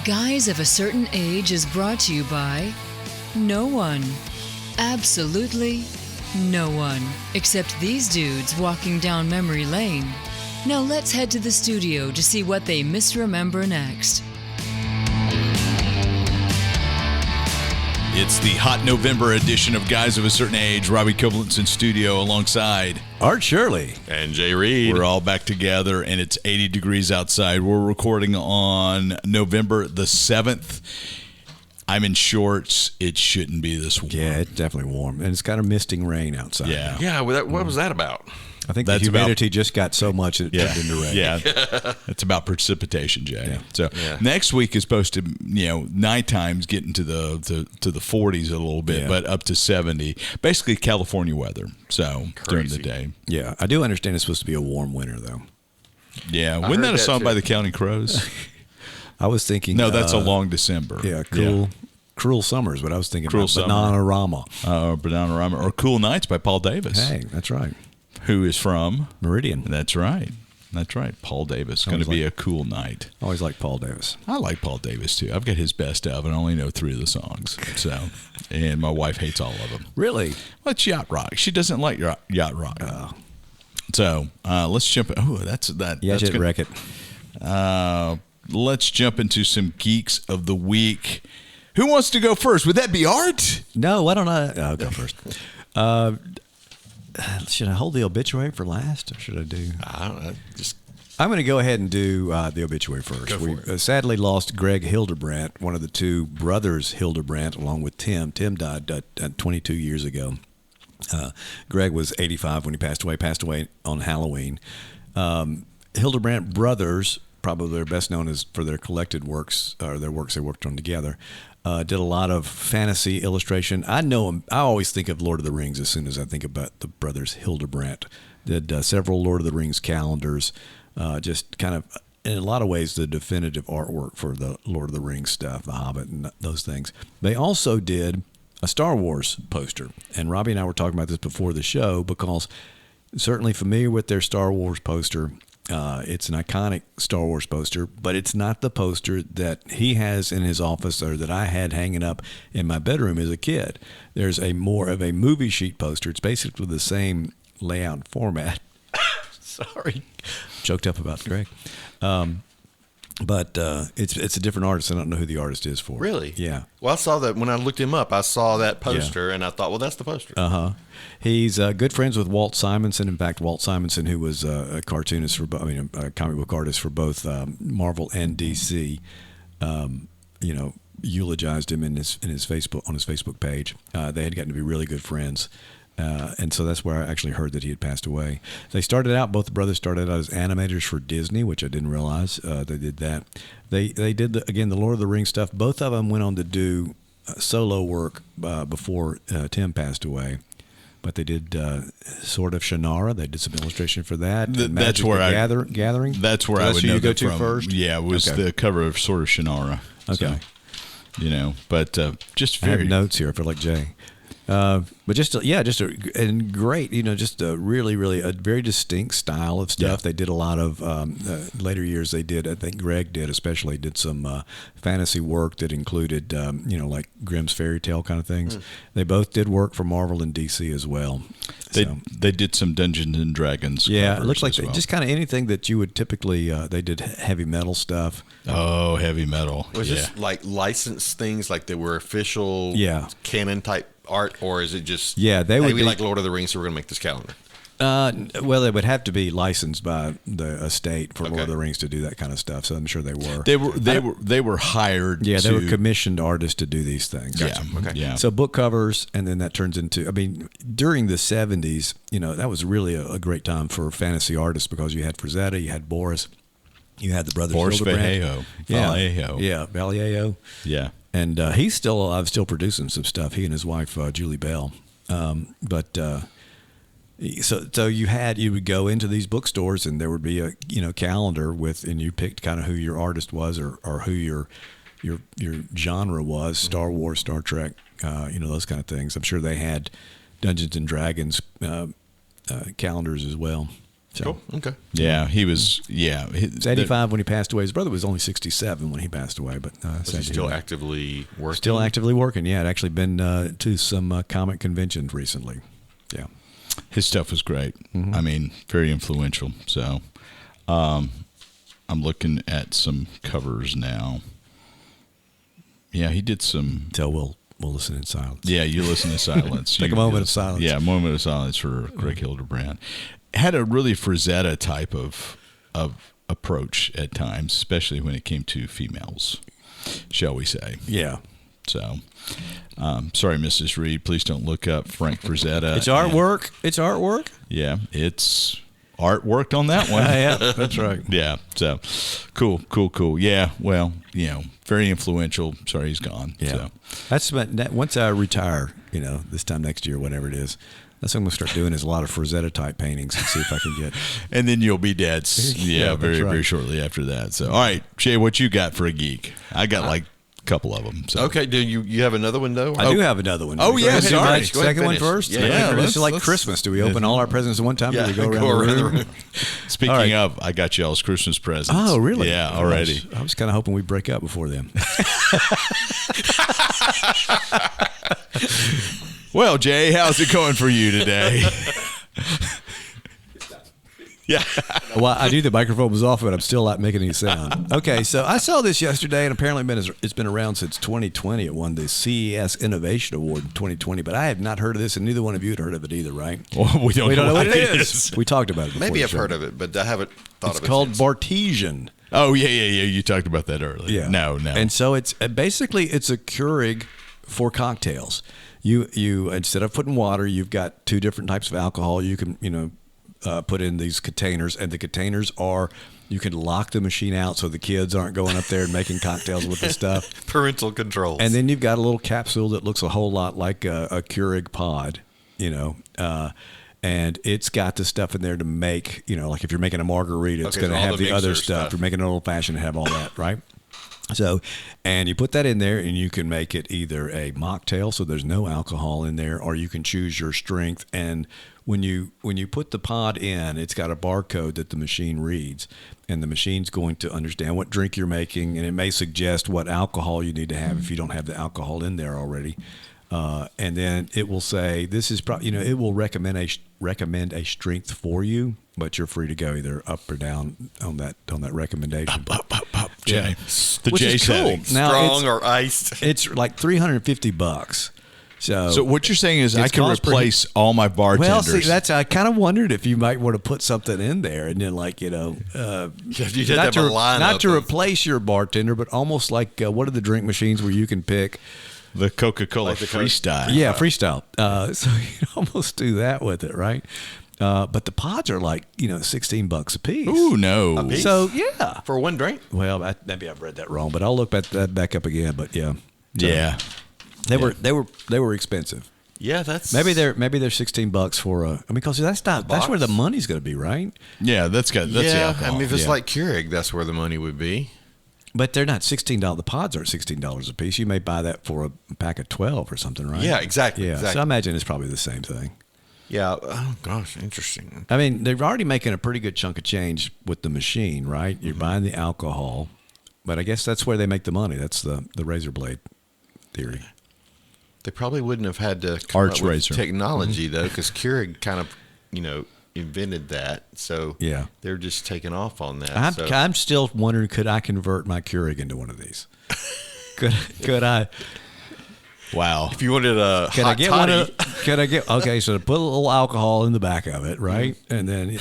Guys of a Certain Age is brought to you by no one. Absolutely no one. Except these dudes walking down memory lane. Now let's head to the studio to see what they misremember next. It's the hot November edition of Guys of a Certain Age. Robbie Kovalent's in studio alongside Art Shirley and Jay Reed. We're all back together, and it's 80 degrees outside. We're recording on November the 7th. I'm in shorts. It shouldn't be this warm. Yeah, it's definitely warm. And it's got a misting rain outside. Yeah. Yeah, what was that about? I think That's the humidity just got so much that it turned into rain. Yeah, it's about precipitation, Jay. Yeah. So next week is supposed to, night times getting to the 40s a little bit, but up to 70. Basically California weather. So during the day. Yeah, I do understand it's supposed to be a warm winter, though. Yeah, wasn't that a song by the Counting Crows? I was thinking. No, that's a long December. Yeah, Cruel Summers, but I was thinking Cruel about Bananarama. Bananarama, or Cool Nights by Paul Davis. Hey, that's right. Who is from Meridian. That's right. Paul Davis. Going to be a cool night. Always like Paul Davis. I like Paul Davis too. I've got his best of, and I only know 3 of the songs. So, and my wife hates all of them. Really? Well, it's yacht rock. She doesn't like yacht rock. So let's jump. Oh, that's that. Yeah, that's wreck it. Let's jump into some geeks of the week. Who wants to go first? Would that be Art? No, why don't I? I'll go first. Should I hold the obituary for last, or should I do? I don't know. I'm going to go ahead and do the obituary first. We sadly lost Greg Hildebrandt, one of the 2 brothers Hildebrandt, along with Tim. Tim died 22 years ago. Greg was 85 when he passed away on Halloween. Hildebrandt brothers, probably they're best known as for their collected works, or their works they worked on together. Did a lot of fantasy illustration. I know him. I always think of Lord of the Rings as soon as I think about the brothers Hildebrandt. Did several Lord of the Rings calendars. Just kind of, in a lot of ways, the definitive artwork for the Lord of the Rings stuff, The Hobbit, and those things. They also did a Star Wars poster. And Robbie and I were talking about this before the show because certainly familiar with their Star Wars poster. It's an iconic Star Wars poster, but it's not the poster that he has in his office or that I had hanging up in my bedroom as a kid. There's a more of a movie sheet poster. It's basically the same layout and format. Sorry. Choked up about Greg. But it's a different artist. I don't know who the artist is for. Really? Yeah. Well, I saw that when I looked him up. I saw that poster, and I thought, well, that's the poster. He's good friends with Walt Simonson. In fact, Walt Simonson, who was a cartoonist a comic book artist for both Marvel and DC, eulogized him in his Facebook page. They had gotten to be really good friends. And so that's where I actually heard that he had passed away. Both the brothers started out as animators for Disney, which I didn't realize they did that. They did, the Lord of the Rings stuff. Both of them went on to do solo work before Tim passed away. But they did sort of Shannara. They did some illustration for that. That's where Gathering. That's where I would know go that from. First? Yeah, it was the cover of sort of Shannara. Okay. So, but just very... I have notes here. I feel like Jay. But just a great, just a really, really a very distinct style of stuff. Yeah. They did a lot of later years. I think Greg especially did some fantasy work that included, like Grimm's fairy tale kind of things. They both did work for Marvel and DC as well. They did some Dungeons and Dragons. Yeah, it looks like just kind of anything that you would typically. They did heavy metal stuff. Oh, heavy metal! Was this like licensed things, like they were official, canon type art, or is it just they would be like Lord of the Rings, so we're going to make this calendar? Well, they would have to be licensed by the estate for Lord of the Rings to do that kind of stuff. So I'm sure they were. They were hired. Yeah, they were commissioned artists to do these things. Gotcha. Yeah. Okay. Yeah. So book covers, and then that turns into. During the '70s, that was really a great time for fantasy artists because you had Frazetta, you had Boris, you had the brothers Vallejo. Yeah, Vallejo. Yeah. And he's still alive, still producing some stuff. He and his wife, Julie Bell. So you would go into these bookstores and there would be a calendar and you picked kind of who your artist was or who your genre was, Star Wars, Star Trek, those kind of things. I'm sure they had Dungeons and Dragons calendars as well. So, cool. Okay. Yeah, he was. Yeah, he's 85 when he passed away. His brother was only 67 when he passed away, but he's still actively working. Still actively working. Yeah, I'd actually been to some comic conventions recently. Yeah, his stuff was great. I mean, very influential. So, I'm looking at some covers now. Yeah, he did some. So we'll listen in silence. Yeah, you listen in silence. Take a moment of silence. Yeah, a moment of silence for Greg Hildebrand. Had a really Frazetta type of approach at times, especially when it came to females, shall we say. Yeah. So, sorry, Mrs. Reed, please don't look up Frank Frazetta. It's artwork. It's artwork. Yeah, it's artwork on that one. Yeah, that's right. Yeah, so cool. Yeah, well, very influential. Sorry, he's gone. Yeah, so. Once I retire, this time next year, whatever it is. That's what I'm going to start doing is a lot of Frazetta type paintings and see if I can get. And then you'll be dead. Yeah, very shortly after that. So, all right, Jay, what you got for a geek? I got like a couple of them. So. Okay, do you have another one though? I do have another one. Oh yeah, sorry. Second one first. Yeah, this is like Christmas. Do we open all our presents at one time? Yeah, do we go around the room? Speaking of, I got y'all's Christmas presents. Oh, really? Yeah, already. I was kind of hoping we'd break up before then. Well, Jay, how's it going for you today? Yeah. Well, I knew the microphone was off, but I'm still not making any sound. Okay, so I saw this yesterday, and apparently it's been around since 2020. It won the CES Innovation Award in 2020, but I had not heard of this, and neither one of you had heard of it either, right? Well, we don't know what it is. We talked about it before. Maybe I've heard of it, but I haven't thought of it. It's called Bartesian. Oh, yeah. You talked about that earlier. Yeah. No. And so it's basically it's a Keurig for cocktails. You instead of putting water, you've got two different types of alcohol. You can put in these containers, and the containers are you can lock the machine out so the kids aren't going up there and making cocktails with the stuff. Parental controls. And then you've got a little capsule that looks a whole lot like a Keurig pod, and it's got the stuff in there to make like if you're making a margarita, it's going to have the other stuff. If you're making an old fashioned, have all that, right? So, and you put that in there, and you can make it either a mocktail, so there's no alcohol in there, or you can choose your strength. And when you put the pod in, it's got a barcode that the machine reads, and the machine's going to understand what drink you're making, and it may suggest what alcohol you need to have if you don't have the alcohol in there already. And then it will say this is it will recommend a strength for you, but you're free to go either up or down on that recommendation. Up, Jay. Yeah. The Which J is cool. setting. Now, strong or iced. It's like $350. So what you're saying is I can replace all my bartenders. Well, see, I kind of wondered if you might want to put something in there, and then not to replace your bartender, but almost like what are the drink machines where you can pick the Coca-Cola Freestyle. Yeah, Freestyle. So you almost do that with it, right? But the pods are like $16 a piece. Ooh, no. A piece? So yeah, for one drink. Well, maybe I've read that wrong, but I'll look that back up again. But yeah, They were expensive. Yeah, that's maybe they're $16 for because that's where the money's going to be, right? Yeah, that's the alcohol. I mean, if it's like Keurig, that's where the money would be. But they're not $16. The pods aren't $16 a piece. You may buy that for a pack of 12 or something, right? Yeah, exactly. Yeah, exactly. So I imagine it's probably the same thing. Yeah. Oh gosh, interesting. I mean, they're already making a pretty good chunk of change with the machine, right? You're buying the alcohol, but I guess that's where they make the money. That's the razor blade theory. They probably wouldn't have had to come Arch up with razor technology though, because Keurig kind of invented that. So yeah, they're just taking off on that. I'm still wondering, could I convert my Keurig into one of these? Could I? Wow. If you wanted a can hot I get toddy. one of? Can I get? Okay, so put a little alcohol in the back of it, right? And then.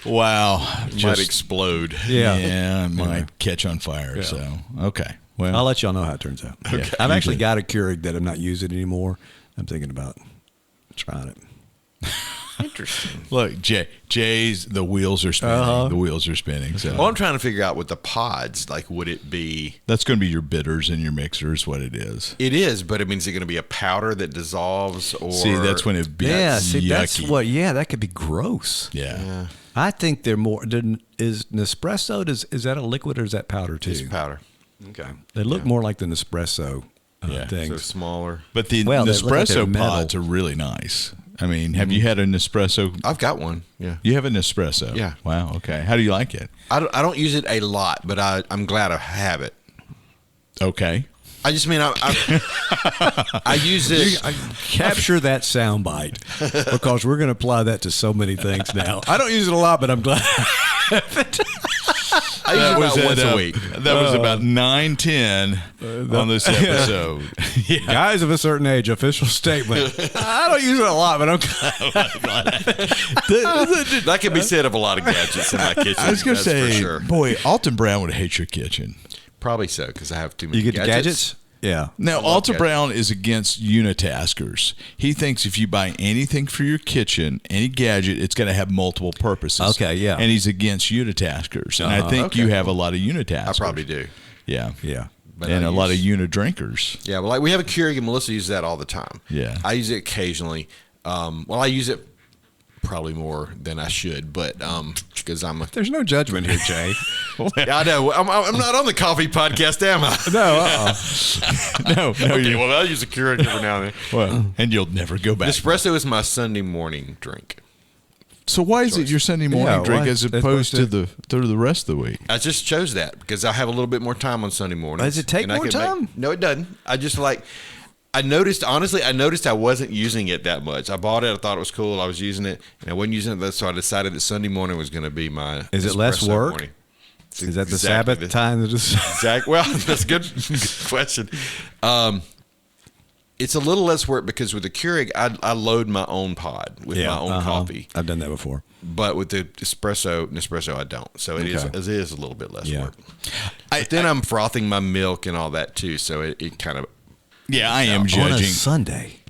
Wow. It might explode. Yeah, it might catch on fire. Yeah. So, okay. Well, I'll let y'all know how it turns out. Okay. Yeah. I've actually got a Keurig that I'm not using anymore. I'm thinking about trying it. Interesting. Look, Jay's the wheels are spinning. Uh-huh. The wheels are spinning. So. Well, I'm trying to figure out with the pods, like, would it be? That's going to be your bitters and your mixers. What it is. It is, but I mean, is it going to be a powder that dissolves? Or see, that's when it be yucky. That's what. Yeah, that could be gross. Yeah. I think they're more. Is Nespresso? Is that a liquid or is that powder too? It's powder. Okay. They look more like the Nespresso things. So smaller. But the Nespresso pods are really nice. I mean, have you had an espresso? I've got one. Yeah. You have an espresso? Yeah. Wow. Okay. How do you like it? I don't use it a lot, but I'm glad I have it. Okay. I just mean I use it. Capture that soundbite because we're going to apply that to so many things now. I don't use it a lot, but I'm glad. I use it about once a week. That was about 9:10 on this episode. Yeah. Guys of a certain age, official statement. I don't use it a lot, but I'm glad. That can be said of a lot of gadgets in my kitchen. I was going to say, sure. boy, Alton Brown would hate your kitchen. Probably so, because I have too many You get gadgets? Yeah. Now, Alton Brown is against unitaskers. He thinks if you buy anything for your kitchen, any gadget, it's going to have multiple purposes. Okay, yeah. And he's against unitaskers. And I think you have a lot of unitaskers. I probably do. Yeah. Yeah. But and a lot of unidrinkers. Yeah, well, like we have a Keurig, and Melissa uses that all the time. Yeah. I use it occasionally. I use it probably more than I should, but because There's no judgment here, Jay. Yeah, I know. I'm not on the coffee podcast, am I? No. No. Okay, well, I'll use a Keurig every now and then. Well, and you'll never go back. Espresso is my Sunday morning drink. So why is it your Sunday morning drink as opposed to the rest of the week? I just chose that because I have a little bit more time on Sunday mornings. Does it take more time? No, it doesn't. I noticed I wasn't using it that much. I bought it. I thought it was cool. I was using it, and I wasn't using it. So I decided that Sunday morning was going to be my. Is it less work? Morning. Is that the Sabbath time? Exactly. Well, that's a good question. It's a little less work because with the Keurig, I load my own pod with my own coffee. I've done that before. But with the Nespresso, I don't. So it is a little bit less work. But then I'm frothing my milk and all that too. So it kind of. Yeah, I am judging. On a Sunday.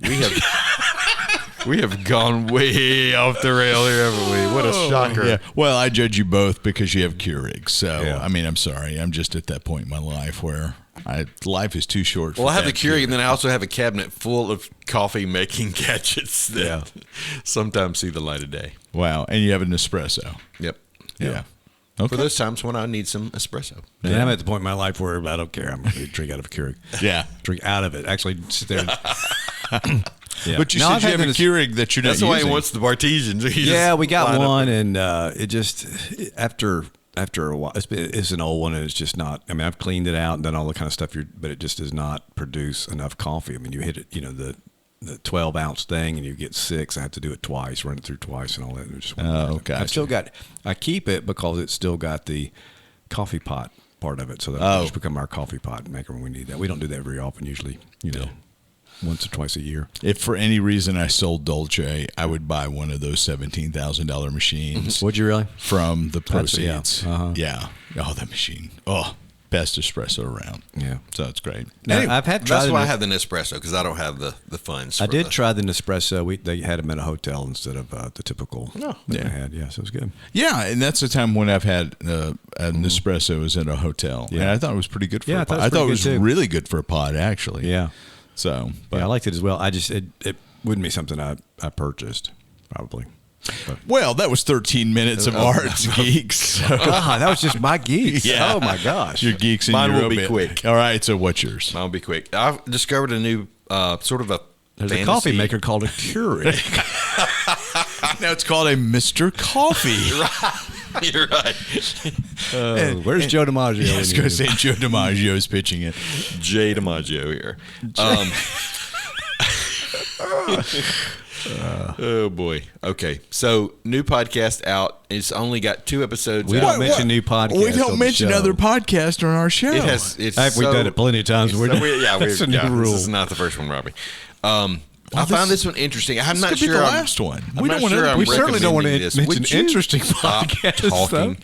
We have gone way off the rail here, haven't we? What a shocker. Yeah. Well, I judge you both because you have Keurigs. So, I mean, I'm sorry. I'm just at that point in my life where life is too short for I have the Keurig, and then I also have a cabinet full of coffee-making gadgets that sometimes see the light of day. Wow. And you have an espresso. Yep. Yeah. Okay. For those times when I need some espresso. And I'm at the point in my life where I don't care. I'm going to drink out of a Keurig. Yeah. Drink out of it. Actually, sit there. Yeah. But you said you have a Keurig that you're not using. That's why he wants the Bartesians. Yeah, we got one, and it just, after a while, it's an old one, and it's just not, I mean, I've cleaned it out and done all the kind of stuff, but it just does not produce enough coffee. I mean, you hit it, the 12-ounce thing, and you get 6. I have to do it twice, run it through twice, and all that. And just gotcha. I keep it because it's still got the coffee pot part of it, so that it's become our coffee pot maker when we need that. We don't do that very often, usually, once or twice a year. If for any reason I sold Dolce, I would buy one of those $17,000 machines. Would you really? From the proceeds. Yeah. Oh, that machine. Oh, best espresso around. Yeah. So it's great. Now, Anyway, that's why I have the Nespresso, because I don't have the funds. I did try the Nespresso. They had them in a hotel instead of the typical I had. Yeah, so it was good. Yeah, and that's the time when I've had an Nespresso is in a hotel. Yeah. And I thought it was pretty good for a pod. I thought it was really good for a pod, actually. Yeah. So, I liked it as well. I just, it wouldn't be something I purchased, probably. But. Well, that was 13 minutes of Arts Geeks. So. That was just my geeks. Yeah. Oh, my gosh. Your geeks and Mine your will be quick. All right, so what's yours? Mine will be quick. I've discovered a new sort of a There's a coffee maker called a Keurig. Now it's called a Mr. Coffee. You're right. Where's Joe DiMaggio? I was going to say Joe DiMaggio is pitching it. Jay DiMaggio here. Oh boy. Okay. So new podcast out. It's only got 2 episodes. We don't mention new podcasts. We don't mention other podcasts on our show. It has. We've done it plenty of times. It's a new rule. This is not the first one, Robbie. I found this one interesting. I'm not sure. The last one. We certainly don't want to mention interesting podcasts.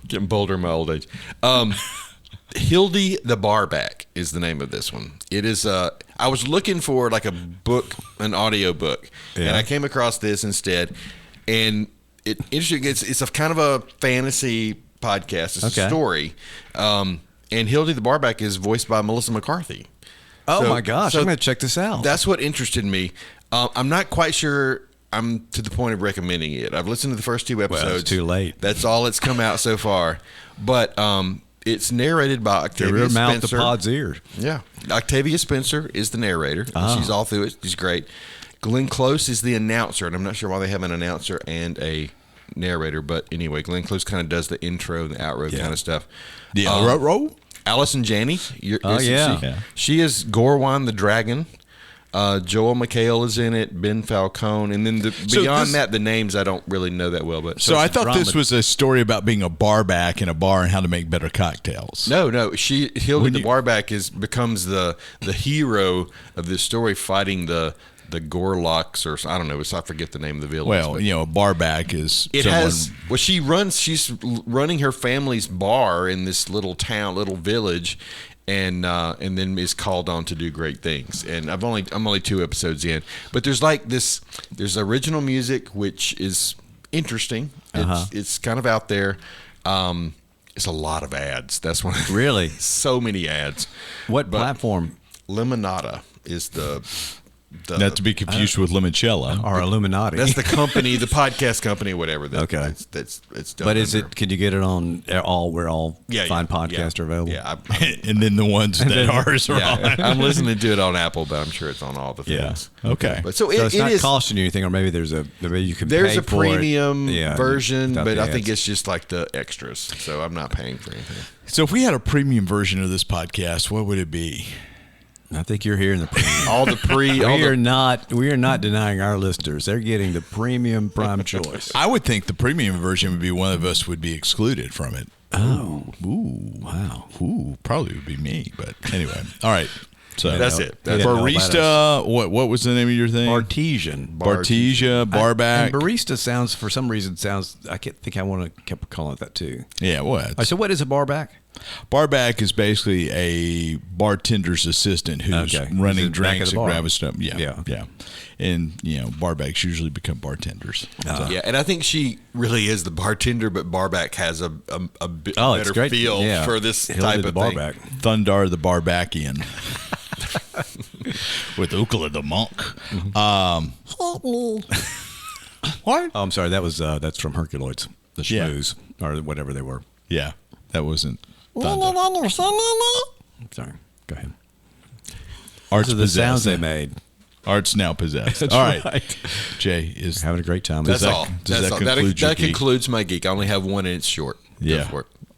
Getting bolder in my old age. Hildy the Barback is the name of this one. It is. I was looking for like a book, an audio book, and I came across this instead. And interesting. It's a kind of a fantasy podcast. It's a story. And Hildy the Barback is voiced by Melissa McCarthy. Oh my gosh! I'm going to check this out. That's what interested me. I'm not quite sure I'm to the point of recommending it. I've listened to the first 2 episodes. Well, it's too late. That's all that's come out so far. But It's narrated by Octavia Your Spencer. mouth to Pod's ear. Yeah. Octavia Spencer is the narrator. She's all through it. She's great. Glenn Close is the announcer, and I'm not sure why they have an announcer and a narrator, but anyway, Glenn Close kind of does the intro and the outro kind of stuff. The outro? Allison Janney. Yeah. She is Gorwan the Dragon. Joel McHale is in it, Ben Falcone, and then beyond that, the names I don't really know that well. But so I thought this was a story about being a barback in a bar and how to make better cocktails. No, Hildy the barback becomes the hero of this story, fighting the Gorlocks, or I don't know. I forget the name of the village. Well, a barback is she's running her family's bar in this little village. And then is called on to do great things. And I'm only 2 episodes in, but there's original music which is interesting. It's kind of out there. It's a lot of ads. That's one. Really, so many ads. What platform? Limonada is the not to be confused with limoncello or Illuminati. That's the company, the podcast company, whatever. Okay, that's done. But is it? Can you get it on where all fine podcasts are available? Yeah, and then the ones that ours are on. I'm listening to it on Apple, but I'm sure it's on all the things. Yeah. Okay. But so it's not costing you anything, or maybe you can. There's pay a for premium it. version, but I think it's just like the extras. So I'm not paying for anything. So if we had a premium version of this podcast, what would it be? I think you're hearing the premium. All the We are not denying our listeners. They're getting the premium prime choice. I would think the premium version would be one of us would be excluded from it. Oh. Ooh. Wow. Ooh. Probably would be me, but anyway. All right. So that's it. Barista. What was the name of your thing? Bartesian. Bartesia. Barback. And barista sounds, for some reason, I can't think I want to keep calling it that too. Yeah. What? So what is a barback? Barback is basically a bartender's assistant who's running drinks and grabbing stuff. Yeah. And barbacks usually become bartenders. Yeah, and I think she really is the bartender, but barback has a bit better feel for this type of barback. thing. Thundar the Barbackian. With Ukala the monk. What? Oh, I'm sorry. That's from Herculoids, the schmooze, or whatever they were. Yeah, that wasn't Thunder. Sorry. Go ahead. Art's the sounds they made. Art's now possessed. That's all right. right. Jay is having a great time. That's all. That geek? concludes my geek. I only have one and it's short. Yeah.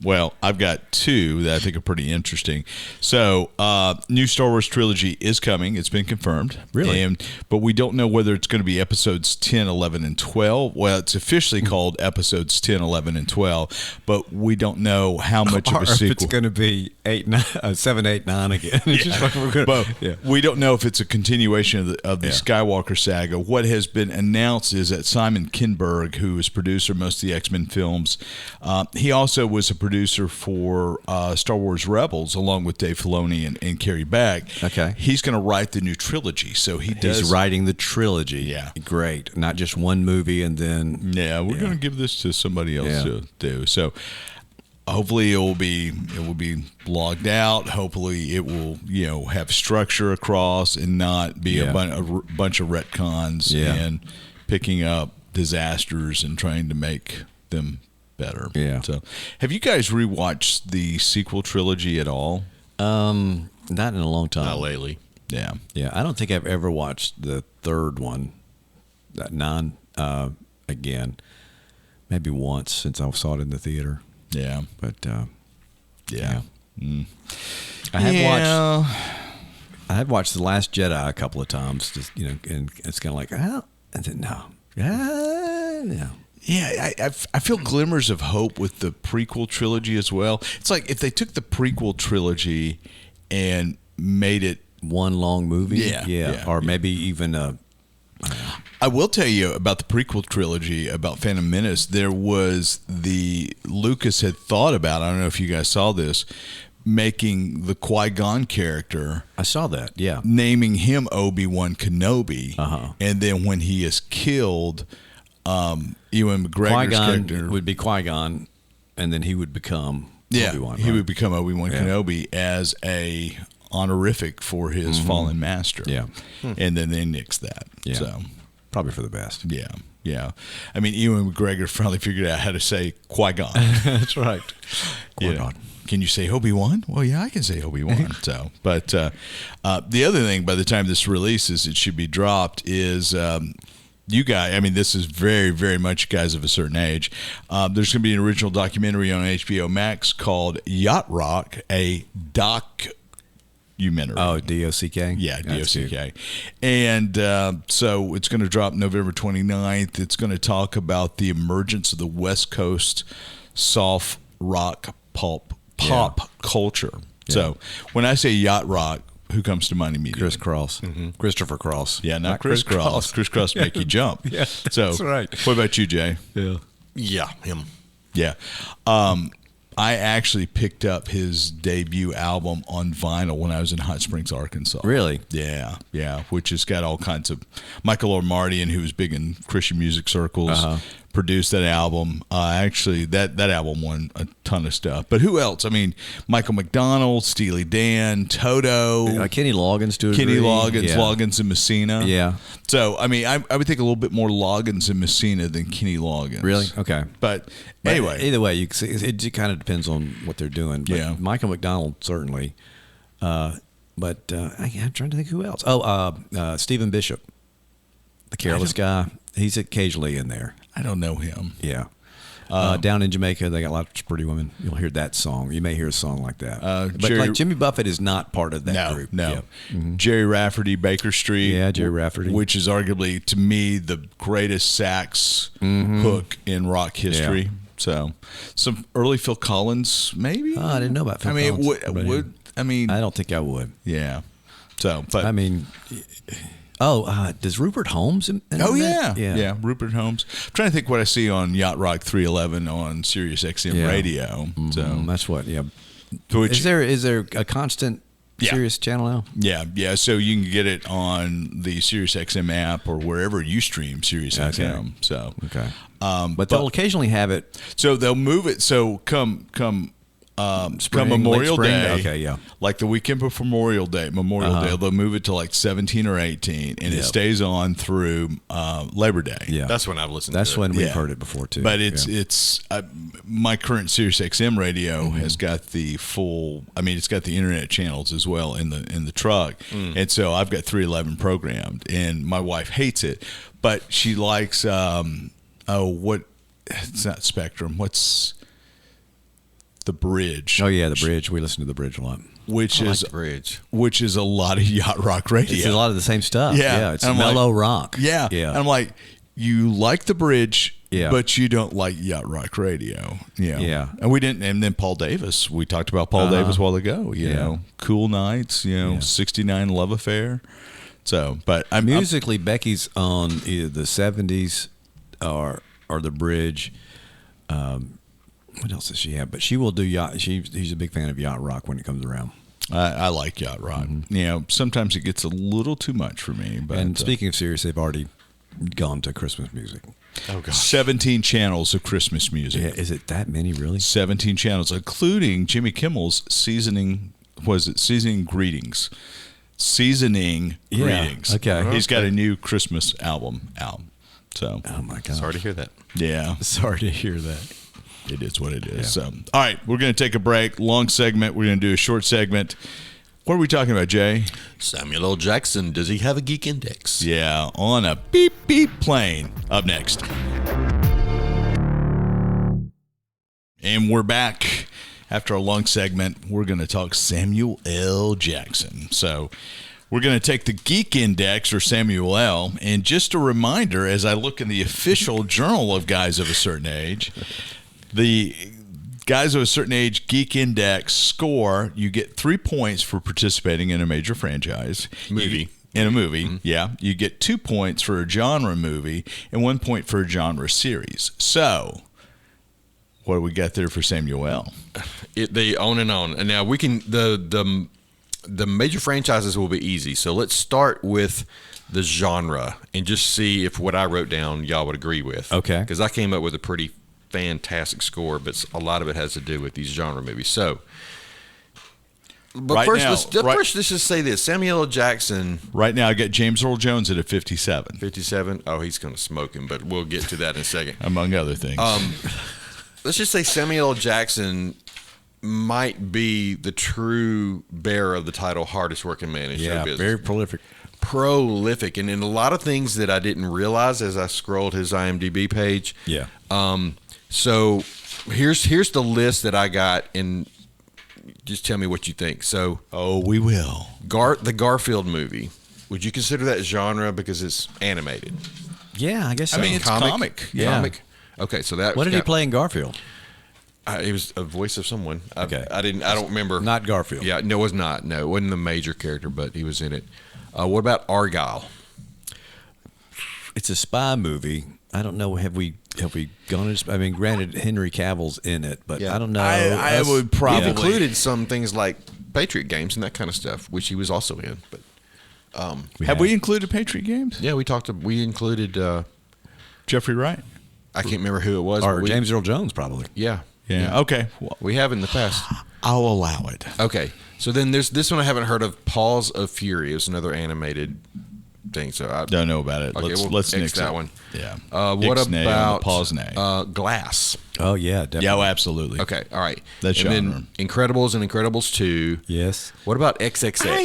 Well, I've got 2 that I think are pretty interesting. So, new Star Wars trilogy is coming. It's been confirmed. Really? But we don't know whether it's going to be episodes 10, 11, and 12. Well, it's officially called episodes 10, 11, and 12, but we don't know how much of a sequel. If it's going to be 7, 8, 9 again. We don't know if it's a continuation of the Skywalker saga. What has been announced is that Simon Kinberg, who is producer of most of the X-Men films, he also was a producer for Star Wars Rebels, along with Dave Filoni and Carrie Beck. Okay. He's going to write the new trilogy. So he's writing the trilogy. Yeah. Great. Not just one movie and then... Yeah, we're going to give this to somebody else to do. So hopefully it will be blogged out. Hopefully it will, have structure across and not be a bunch of retcons and picking up disasters and trying to make them better. Yeah. So, have you guys rewatched the sequel trilogy at all? Not in a long time. Not lately. Yeah. Yeah. I don't think I've ever watched the third one, that 9 again. Maybe once since I saw it in the theater. Yeah. But yeah. Mm. I have watched The Last Jedi a couple of times. Just and it's kind of like and then no. Yeah, I feel glimmers of hope with the prequel trilogy as well. It's like if they took the prequel trilogy and made it one long movie, or maybe even I will tell you about the prequel trilogy about Phantom Menace. There was Lucas had thought about. I don't know if you guys saw this, making the Qui-Gon character. I saw that. Yeah, naming him Obi-Wan Kenobi, and then when he is killed. Ewan McGregor's character would be Qui-Gon, and then he would become Obi-Wan. He would become Obi-Wan Kenobi as a honorific for his fallen master. Yeah, and then they nixed that. Yeah, so probably for the best. Yeah. I mean, Ewan McGregor finally figured out how to say Qui-Gon. That's right. Qui-Gon. can you say Obi-Wan? Well, yeah, I can say Obi-Wan. So, but the other thing, by the time this releases, it should be dropped, is you guys, I mean, this is very, very much guys of a certain age. There's going to be an original documentary on HBO Max called Yacht Rock, a documentary. Oh, D-O-C-K? Yeah, D-O-C-K. And so it's going to drop November 29th. It's going to talk about the emergence of the West Coast soft rock pop culture. Yeah. So when I say yacht rock, who comes to mind immediately? Chris Cross. Christopher Cross. Yeah, not Chris Cross. Chris Cross make you jump. Yeah, so, that's right. What about you, Jay? Yeah, him. Yeah. I actually picked up his debut album on vinyl when I was in Hot Springs, Arkansas. Really? Yeah, which has got all kinds of Michael Ormardian, who was big in Christian music circles, produced that album. Actually, that album won a ton of stuff. But who else? I mean, Michael McDonald, Steely Dan, Toto. Kenny Loggins, to a Kenny degree. Loggins, Yeah. Loggins and Messina. Yeah. So, I mean, I would think a little bit more Loggins and Messina than Kenny Loggins. Really? Okay. But anyway. Either way, you can see, it kind of depends on what they're doing. But Yeah. Michael McDonald, certainly. But I'm trying to think who else. Oh, Stephen Bishop, the Careless guy. He's occasionally in there. I don't know him. Yeah. Down in Jamaica, they got lots of pretty women. You'll hear that song. You may hear a song like that. But like Jimmy Buffett is not part of that group. No. Yeah. Mm-hmm. Jerry Rafferty, Baker Street. Yeah, Jerry Rafferty. Which is arguably, to me, the greatest sax hook in rock history. Yeah. So, some early Phil Collins, maybe? I didn't know about Phil Collins. I mean, I don't think I would. Yeah. So, but I mean, does Rupert Holmes? Yeah, Rupert Holmes. I'm trying to think what I see on Yacht Rock 311 on Sirius XM radio. Mm-hmm. So that's what. Yeah. Which, is there a constant Sirius channel now? Yeah. So you can get it on the Sirius XM app or wherever you stream Sirius XM. So but they'll occasionally have it. So they'll move it. So come Memorial Day, okay, yeah, like the weekend before Memorial Day, they'll move it to like 17 or 18, and it stays on through Labor Day. Yeah, that's when I've listened. That's to when it. we've heard it before too. But it's my current Sirius XM radio has got the full. I mean, it's got the internet channels as well in the truck, and so I've got 311 programmed, and my wife hates it, but she likes it's not Spectrum. What's The Bridge? Oh yeah, The Bridge. We listen to The Bridge a lot. Which is Bridge. Which is a lot of yacht rock radio. It's a lot of the same stuff. Yeah, it's mellow rock. Yeah. And I'm like, you like The Bridge, yeah, but you don't like yacht rock radio. Yeah. And we didn't. And then Paul Davis. We talked about Paul Davis a while ago. You know, Cool Nights. 69 Love Affair. So, but musically, Becky's on either the 70s or The Bridge. What else does she have? But she will do yacht. She's a big fan of yacht rock when it comes around. I like yacht rock. Sometimes it gets a little too much for me. But, and speaking of Sirius, they've already gone to Christmas music. Oh God! 17 channels of Christmas music. Yeah, is it that many really? 17 channels, including Jimmy Kimmel's seasoning. Was it seasoning greetings? Seasoning greetings. Okay. He's got a new Christmas album out. So. Oh my God! Sorry to hear that. Yeah. Sorry to hear that. It is what it is. Yeah. So, all right, we're going to take a break. Long segment. We're going to do a short segment. What are we talking about, Jay? Samuel L. Jackson. Does he have a Geek Index? Yeah, on a beep beep plane. Up next. And we're back. After a long segment, we're going to talk Samuel L. Jackson. So we're going to take the Geek Index, or Samuel L., and just a reminder, as I look in the official Journal of Guys of a Certain Age, the Guys of a Certain Age Geek Index score, you get 3 points for participating in a major franchise. In a movie, yeah. You get 2 points for a genre movie and 1 point for a genre series. So, what do we got there for Samuel L.? They on and on. And now we can, the major franchises will be easy. So let's start with the genre and just see if what I wrote down y'all would agree with. Okay. Because I came up with a pretty fantastic score, but a lot of it has to do with these genre movies. So, but let's just say this: Samuel L. Jackson. Right now, I got James Earl Jones at a 57. 57. Oh, he's going to smoke him, but we'll get to that in a second. Among other things. Let's just say Samuel L. Jackson might be the true bearer of the title hardest working man in show business. Very prolific, and in a lot of things that I didn't realize as I scrolled his IMDb page. Yeah. So here's the list that I got, and just tell me what you think. So, we will. the Garfield movie. Would you consider that genre because it's animated? Yeah, I guess so. I mean, it's comic. Yeah. Comic. Okay, so that. What did he play in Garfield? It was a voice of someone. Okay. I don't remember. Not Garfield. Yeah, no, it was not. No, it wasn't the major character, but he was in it. What about Argyle? It's a spy movie. I don't know. Have we gone? I mean, granted, Henry Cavill's in it, but I don't know. I would probably We've included some things like Patriot Games and that kind of stuff, which he was also in. But have we included Patriot Games? yeah, we included Jeffrey Wright. I can't remember who it was, or but James Earl Jones, probably. Yeah. Yeah. Okay. Well, We have in the past. I'll allow it. Okay, so then there's this one I haven't heard of. Paws of Fury is another animated thing. So I Don't know about it. Okay, let's X nix that it. one. Yeah. What Ixnay on the about pause nay. Glass? Oh yeah, definitely. Yeah, absolutely. Okay, all right. That's and genre. then Incredibles and Incredibles 2. Yes. What about XXX? I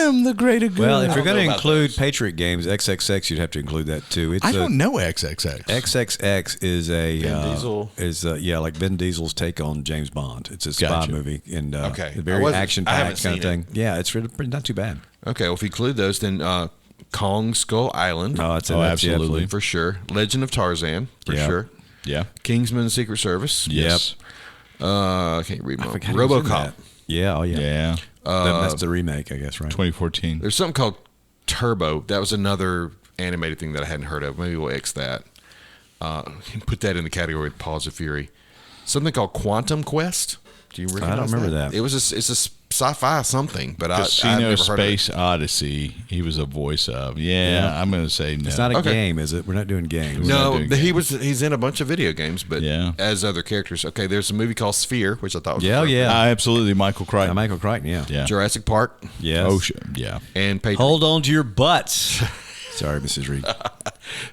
am the greater good. Well, if you're going know to about include those. Patriot Games, XXX, you'd have to include that too. It's I don't know XXX. XXX is a Vin Diesel? like Vin Diesel's take on James Bond. It's a spy Gotcha. movie and Okay. a very I action haven't packed kind of seen thing. Yeah, it's really not too bad. Okay, well, if you include those, then Kong Skull Island. That's absolutely. For sure. Legend of Tarzan, for Yeah. sure. Yeah. Kingsman Secret Service. Yes. I can't read I more. forgot he was in RoboCop. that. Yeah, oh yeah. Yeah. That's the remake, I guess, right? 2014. There's something called Turbo. That was another animated thing that I hadn't heard of. Maybe we'll X that. Put that in the category of Paws of Fury. Something called Quantum Quest. Do you recognize I don't remember that. It was it's a sci-fi something, but I've Casino never heard of it. Space Odyssey. He was a voice of. Yeah. I'm going to say no. It's not a Okay. game, is it? We're not doing games. No, not doing he's in a bunch of video games, but Yeah. as other characters. Okay, there's a movie called Sphere, which I thought was Yeah, appropriate. yeah. Absolutely. Michael Crichton. Michael Crichton, yeah. Yeah. Jurassic Park Yes. Oh, sure. Yeah. and Patriot, Hold on to your butts. Sorry, Mrs. Reed.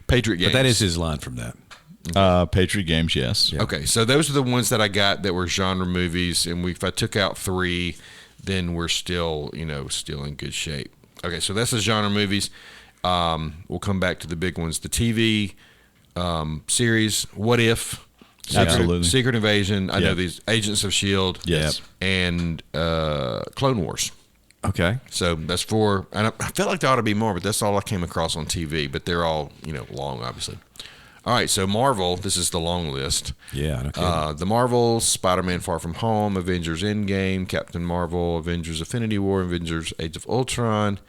Patriot Games. But that is his line from that. Patriot Games, yes. Yeah. Okay, so those are the ones that I got that were genre movies, and if I took out 3, then we're still in good shape. Okay, so that's the genre movies. We'll come back to the big ones. The TV series, What If? Absolutely. Secret Invasion. I know Yep. these Agents of S.H.I.E.L.D. Yes. And Clone Wars. Okay. So that's 4. And I felt like there ought to be more, but that's all I came across on TV. But they're all, long, obviously. All right, so Marvel, this is the long list. Yeah, no kidding. The Marvels, Spider-Man Far From Home, Avengers Endgame, Captain Marvel, Avengers Infinity War, Avengers Age of Ultron,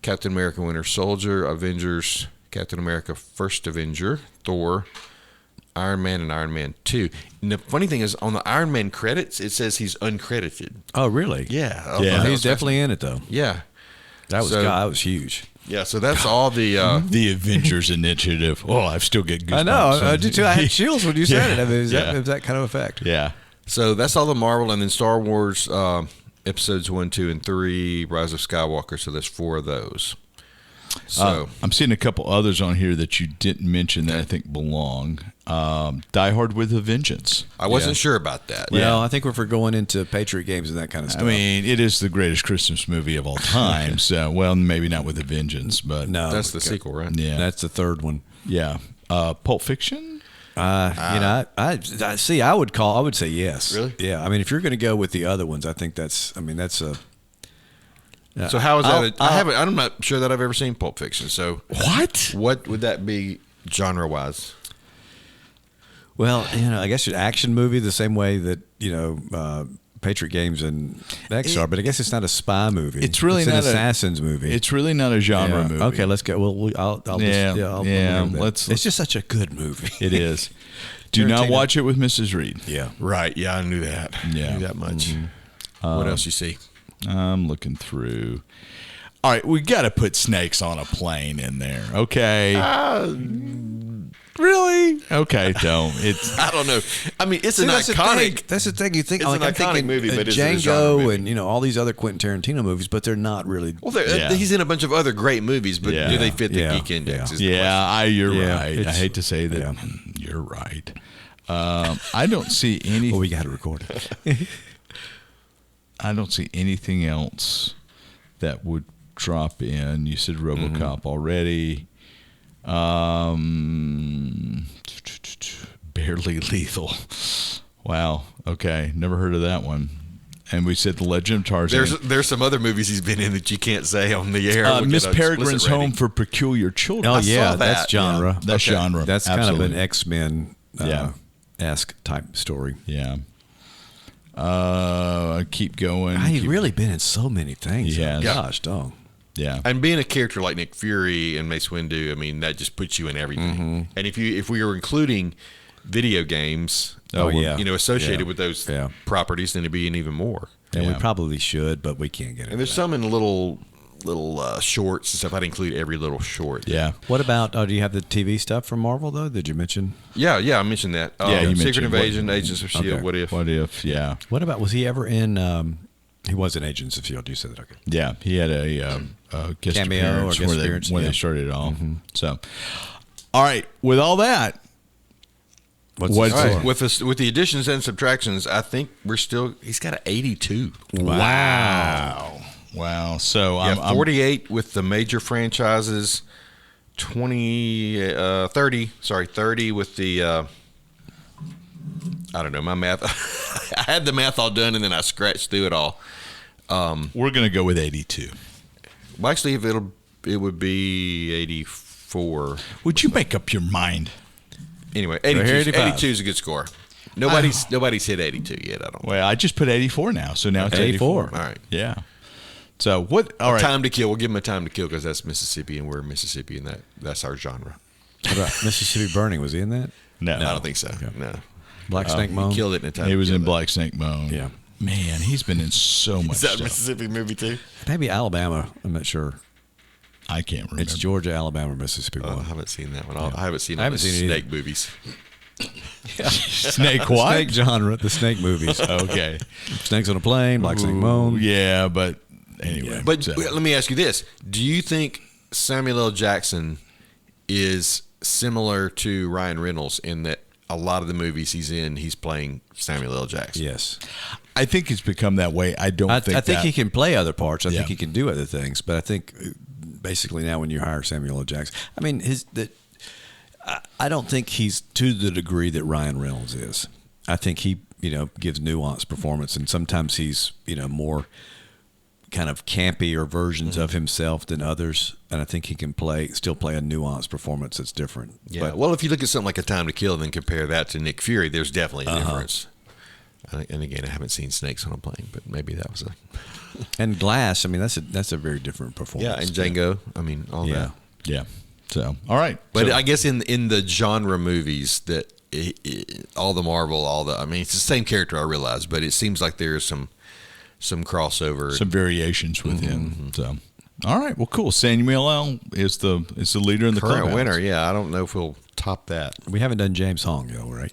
Captain America Winter Soldier, Avengers, Captain America First Avenger, Thor, Iron Man, and Iron Man 2. And the funny thing is, on the Iron Man credits, it says he's uncredited. Oh, really? Yeah. I Yeah. thought that He's was definitely in it, though. Yeah. That was So- that was huge. Yeah, so that's all the... The Avengers Initiative. Oh, I still get goosebumps. I know. I did too. I had chills when you said Yeah. it. I mean, is Yeah. that kind of effect? Yeah. So that's all the Marvel, and then Star Wars episodes 1, 2, and 3, Rise of Skywalker. So there's 4 of those. So I'm seeing a couple others on here that you didn't mention that I think belong. Die Hard with a Vengeance. I wasn't sure about that. Well, I think if we're going into Patriot Games and that kind of stuff. I mean, it is the greatest Christmas movie of all time. So, well, maybe not with a vengeance, but no, That's the sequel, right? yeah, That's the third one. yeah. Pulp Fiction. I see. I would say yes. Really? Yeah. I mean, if you're going to go with the other ones, I think that's a. So how is that? I'll- I'm not sure that I've ever seen Pulp Fiction. So What? what would that be genre-wise? Well, I guess it's an action movie the same way that Patriot Games and X are, but I guess it's not a spy movie. It's really an not a- assassins movie. It's really not a genre Yeah. movie. Okay, let's go. Well, I'll Yeah, just, I'll yeah, remember that. let's- It's just such a good movie. It is. Do not Tarantino. watch it with Mrs. Reed. Yeah. Right. Yeah, I knew that. Yeah. I knew that much. What else you see? I'm looking through. All right, we got to put snakes on a plane in there. Okay. Really? Okay, don't. It's I don't know. I mean, it's an that's iconic. That's the thing. You think It's like an I'm iconic thinking movie, but is it a genre Django movie? and all these other Quentin Tarantino movies, but they're not really. Well, Yeah. he's in a bunch of other great movies, but Yeah. do they fit the Yeah. Geek Index? Yeah. is the yeah, you're Yeah, right. I it's- hate to say that. yeah. You're right. I don't see any. Well, we got to record it. I don't see anything else that would drop in. You said RoboCop already. Barely Lethal. Wow. Okay. Never heard of that one. And we said The Legend of Tarzan. There's some other movies he's been in that you can't say on the air. Miss Peregrine's Home for Peculiar Children. Oh, I yeah. saw That's genre. Yeah, that's genre. That's Absolutely. kind of an X-Men-esque type story. Yeah. Keep going. He's really been in so many things. Yeah. Gosh, dog. Yeah. And being a character like Nick Fury and Mace Windu, I mean, that just puts you in everything. And if we were including video games, associated with those properties, then it'd be in even more. And we probably should, but we can't get it. And there's some in little shorts and stuff. I'd include every little short. Yeah. What about? Do you have the TV stuff from Marvel though? Did you mention? Yeah, I mentioned that. You Secret mentioned Invasion, Agents of Shield. Okay. What if? Yeah. What about? Was he ever in? He was in Agents of Shield. You said that. Okay. Yeah. He had a guest Cameo appearance or guest appearance, when they started it all. So, all right. With all that. What's all right. With the additions and subtractions, I think he's got an 82. Wow. So I'm 48 with the major franchises, 30 with the I don't know, my math. I had the math all done and then I scratched through it all. we're going to go with 82. Well, actually, it would be 84. Would you make up your mind? Anyway, 82 is a good score. Nobody's hit 82 yet, I don't know. Well, I just put 84 now, so now it's 84. All right. Yeah. So what? All right. Time to Kill. We'll give him a Time to Kill because that's Mississippi and we're in Mississippi and that's our genre. What about Mississippi Burning? Was he in that? No, I don't think so. Okay. No. Black Snake Moan. He killed it in a Time He to was Kill, in though. Black Snake Moan. Yeah. Man, he's been in so much Is that a stuff. Mississippi movie too? Maybe Alabama. I'm not sure. I can't remember. It's Georgia, Alabama, Mississippi. I one. haven't seen that one. I haven't seen the it snake either. movies. Snake The what? snake genre, the snake movies. Okay. Snakes on a plane, Black Snake Moan. Yeah, but anyway. But so- let me ask you this: do you think Samuel L. Jackson is similar to Ryan Reynolds in that a lot of the movies he's in, he's playing Samuel L. Jackson? Yes. I think it's become that way. I think he can play other parts. I Yeah. think he can do other things. But I think basically now when you hire Samuel L. Jackson, I mean, I don't think he's to the degree that Ryan Reynolds is. I think he, gives nuanced performance, and sometimes he's, more kind of campier versions of himself than others. And I think he can still play a nuanced performance that's different. Yeah. But, Well, if you look at something like A Time to Kill and then compare that to Nick Fury, there's definitely a difference. And again, I haven't seen Snakes on a Plane, but maybe that was and Glass, I mean, that's a very different performance. and Django. I mean, all that. Yeah. So, all right. But So- I guess in the genre movies that all the Marvel, I mean, it's the same character, I realize, but it seems like there's some crossover, some variations with him. So, all right. Well, cool. Samuel L. is the leader in the current clubhouse. winner. Yeah, I don't know if we'll top that. We haven't done James Hong, though, right?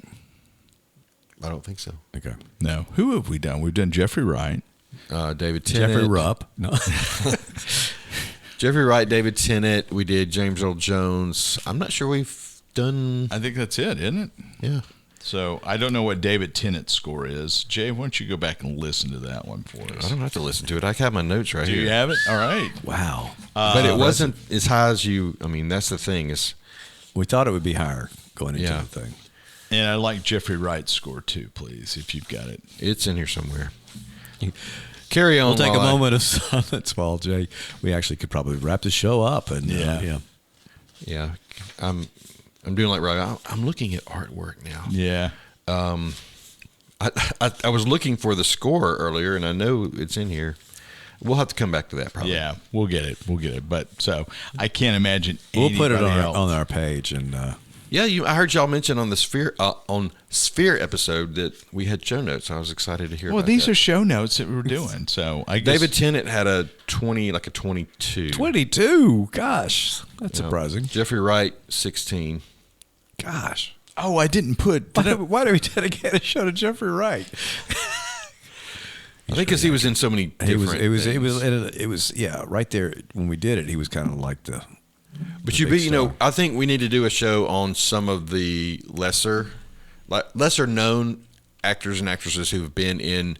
I don't think so. Okay. No. Who have we done? We've done Jeffrey Wright. David Tennant. Jeffrey Rupp. No. Jeffrey Wright, David Tennant. We did James Earl Jones. I'm not sure we've done. I think that's it, isn't it? Yeah. So I don't know what David Tennant's score is. Jay, why don't you go back and listen to that one for I us? don't have to listen to it. I have my notes right Do here. you have it? All right. Wow. But it wasn't as high as you. I mean, that's the thing is. We thought it would be higher going into Yeah. the thing. And I like Jeffrey Wright's score too, please, if you've got it. It's in here somewhere. Carry on. We'll take a while I- moment of silence while Jay. We actually could probably wrap the show up. And Yeah. Yeah, I'm doing like Robbie. I'm looking at artwork now. Yeah. I was looking for the score earlier, and I know it's in here. We'll have to come back to that probably. Yeah, we'll get it. But so I can't imagine We'll put it anybody on else. our page. And Yeah, I heard y'all mention on the Sphere episode that we had show notes. I was excited to hear. Well, about these that. are show notes that we're doing. So I guess David Tennant had a 22. 22. Gosh, that's surprising. Jeffrey Wright 16. Gosh. Oh, I didn't put. Why do we dedicate a show to Jeffrey Wright? I think because he was in so many different. It was right there when we did it. He was kind of like the. But the big star. I think we need to do a show on some of the lesser known actors and actresses who have been in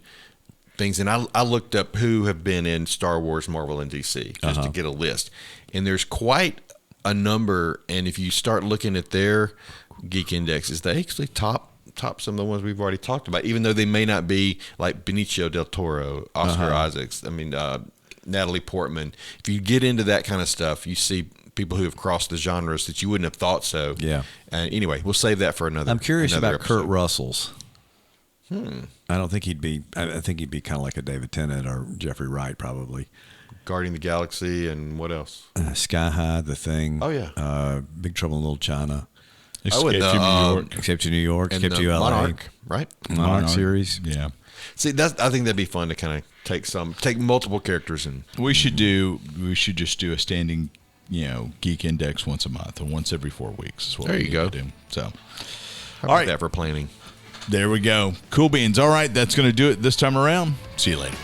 things, and I looked up who have been in Star Wars, Marvel, and DC just to get a list, and there's quite a number. And if you start looking at their Geek Indexes, they actually top some of the ones we've already talked about, even though they may not be like Benicio del Toro, Oscar Isaacs. I mean, Natalie Portman. If you get into that kind of stuff, you see people who have crossed the genres that you wouldn't have thought so. Yeah. And anyway, we'll save that for another. I'm curious about episode. Kurt Russell's. I don't think he'd be. I think he'd be kind of like a David Tennant or Jeffrey Wright, probably. Guardian the Galaxy and what else? Sky High, The Thing. Oh yeah. Big Trouble in Little China. Escape to New York. Escape to New York. And Escape to LA. Monarch, right? Monarch series. Yeah. See, I think that'd be fun to kind of take multiple characters and. We should just do a standing, Geek Index once a month or once every 4 weeks. Is what There we you go. do. So, How about that for planning? There we go. Cool beans. All right, that's going to do it this time around. See you later.